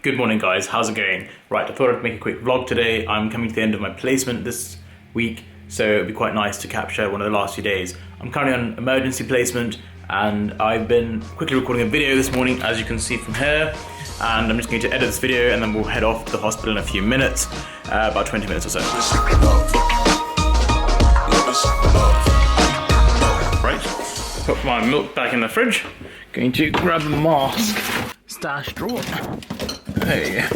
Good morning guys, how's it going? Right, I thought I'd make a quick vlog today. I'm coming to the end of my placement this week, so it'd be quite nice to capture one of the last few days. I'm currently on emergency placement and I've been quickly recording a video this morning, as you can see from here, and I'm just going to edit this video and then we'll head off to the hospital in a few minutes, about 20 minutes or so. Right, put my milk back in the fridge. Going to grab a mask. Stash drawer. Hey.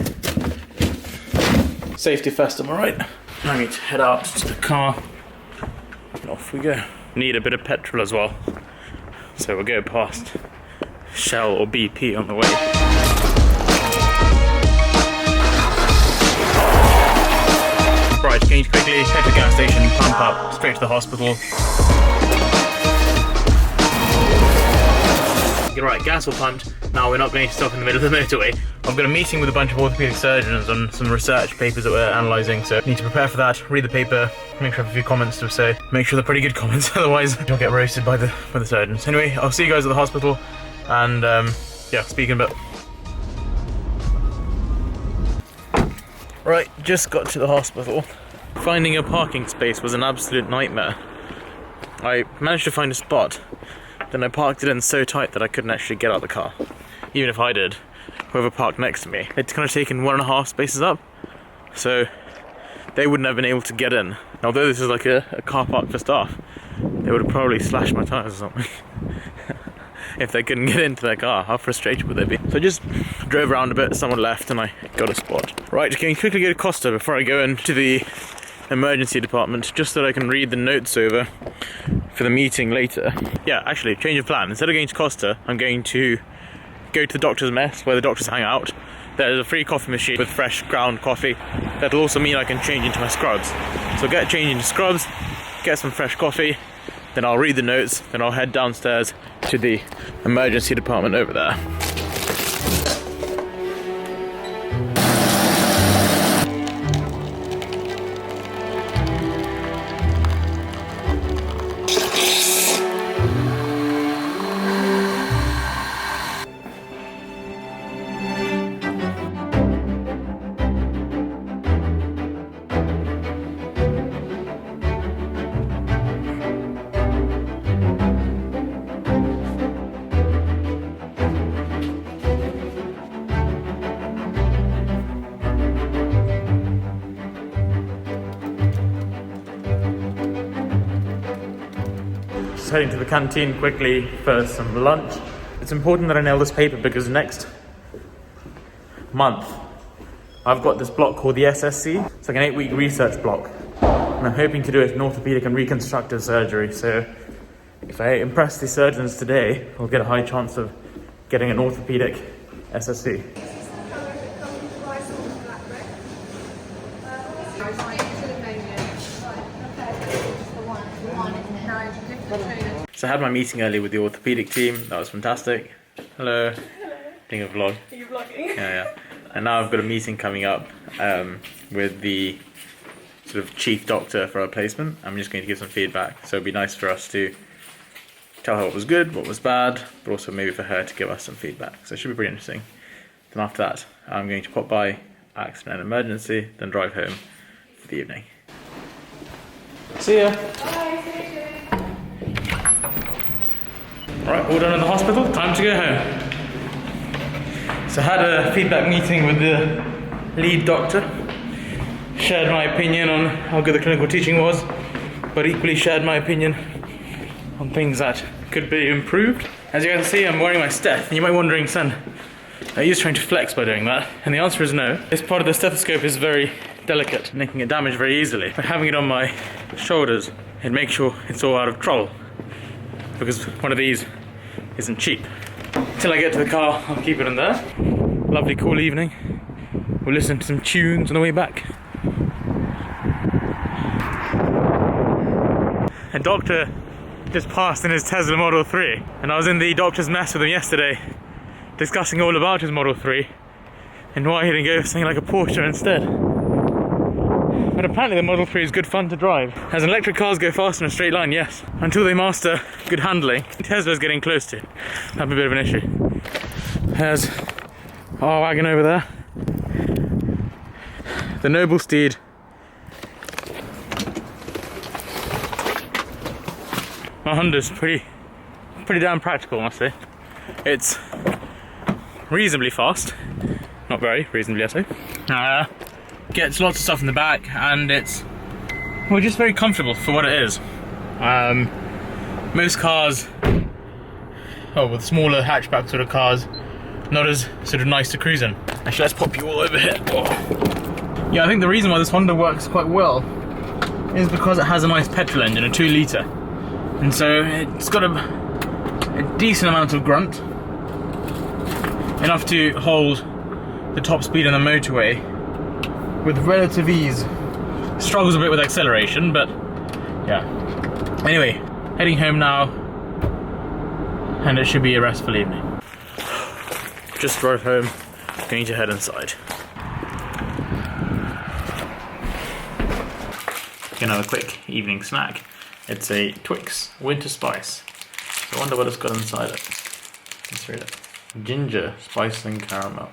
Safety first, am I right? I need to head out to the car. And off we go. Need a bit of petrol as well. So we'll go past Shell or BP on the way. Right, going to quickly head to the gas station, pump up, straight to the hospital. Right, gas all pumped. Now we're not going to stop in the middle of the motorway. I've got a meeting with a bunch of orthopedic surgeons on some research papers that we're analysing, so I need to prepare for that, read the paper, make sure I have a few comments to say, make sure they're pretty good comments, otherwise I'll get roasted by the surgeons. Anyway, I'll see you guys at the hospital, and yeah, speaking a bit. Right, just got to the hospital. Finding a parking space was an absolute nightmare. I managed to find a spot. Then I parked it in so tight that I couldn't actually get out of the car. Even if I did, whoever parked next to me, they'd kind of taken 1.5 spaces up, so they wouldn't have been able to get in. Although this is like a car park for staff, they would have probably slashed my tyres or something if they couldn't get into their car. How frustrated would they be? So I just drove around a bit, someone left, and I got a spot. Right, can you quickly go to Costa before I go into the emergency department, just so that I can read the notes over for the meeting later. Yeah, actually, change of plan. Instead of going to Costa, I'm going to go to the doctor's mess, where the doctors hang out. There's a free coffee machine with fresh ground coffee. That'll also mean I can change into my scrubs. So get changed into scrubs, get some fresh coffee, then I'll read the notes, then I'll head downstairs to the emergency department over there. Heading to the canteen quickly for some lunch. It's important that I nail this paper because next month I've got this block called the SSC. It's like an 8-week research block, and I'm hoping to do it in orthopedic and reconstructive surgery. So if I impress the surgeons today, I'll get a high chance of getting an orthopedic SSC. So I had my meeting earlier with the orthopedic team. That was fantastic. Hello. Doing a vlog. Are you vlogging? Yeah. And now I've got a meeting coming up with the sort of chief doctor for our placement. I'm just going to give some feedback. So it'd be nice for us to tell her what was good, what was bad, but also maybe for her to give us some feedback. So it should be pretty interesting. Then after that, I'm going to pop by accident and emergency, then drive home for the evening. See ya. Bye. Alright, all done in the hospital, time to go home. So I had a feedback meeting with the lead doctor, shared my opinion on how good the clinical teaching was, but equally shared my opinion on things that could be improved. As you guys can see, I'm wearing my steth, and you might be wondering, son, are you just trying to flex by doing that? And the answer is no. This part of the stethoscope is very delicate, making it damage very easily. By having it on my shoulders, it makes sure it's all out of trouble, because one of these isn't cheap. Till I get to the car, I'll keep it in there. Lovely cool evening. We'll listen to some tunes on the way back. A doctor just passed in his Tesla Model 3, and I was in the doctor's mess with him yesterday, discussing all about his Model 3 and why he didn't go for something like a Porsche instead. But apparently the Model 3 is good fun to drive. As electric cars go fast in a straight line, yes. Until they master good handling. Tesla's getting close to. That'd be a bit of an issue. There's our wagon over there. the noble steed. My Honda's pretty damn practical, I must say. It's reasonably fast, not very, reasonably I say. Gets lots of stuff in the back, and it's, well, just very comfortable for what it is. Most cars, with smaller hatchback sort of cars, not as sort of nice to cruise in. Actually, let's pop you all over here. Oh. Yeah, I think the reason why this Honda works quite well is because it has a nice petrol engine, a 2 litre. And so it's got a decent amount of grunt, enough to hold the top speed on the motorway with relative ease. Struggles a bit with acceleration, but yeah. Anyway, heading home now, and it should be a restful evening. Just drove home, going to head inside. Gonna have a quick evening snack. It's a Twix Winter Spice. So I wonder what it's got inside it. Let's read it. Ginger, spice and caramel.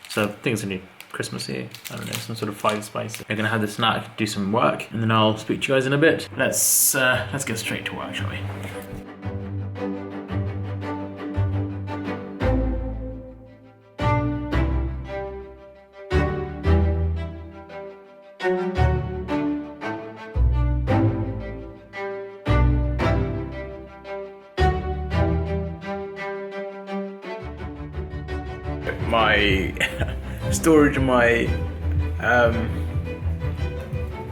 So I think it's gonna be Christmassy, I don't know, some sort of 5 spice. I'm gonna have the snack, do some work, and then I'll speak to you guys in a bit. Let's get straight to work, shall we? My storage of my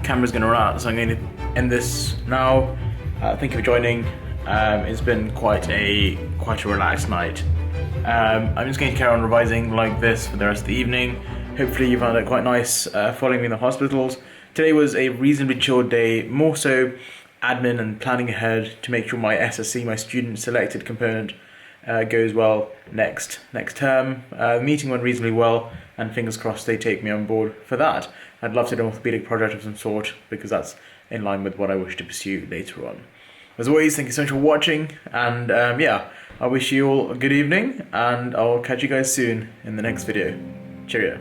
camera's gonna run out, so I'm going to end this now. Thank you for joining. It's been quite a relaxed night. I'm just going to carry on revising like this for the rest of the evening. Hopefully you found it quite nice following me in the hospitals. Today was a reasonably chilled day, more so admin and planning ahead to make sure my SSC, my student selected component, goes well next term. The meeting went reasonably well, and fingers crossed they take me on board for that. I'd love to do an orthopedic project of some sort, because that's in line with what I wish to pursue later on. As always, thank you so much for watching, and yeah, I wish you all a good evening, and I'll catch you guys soon in the next video. Cheerio.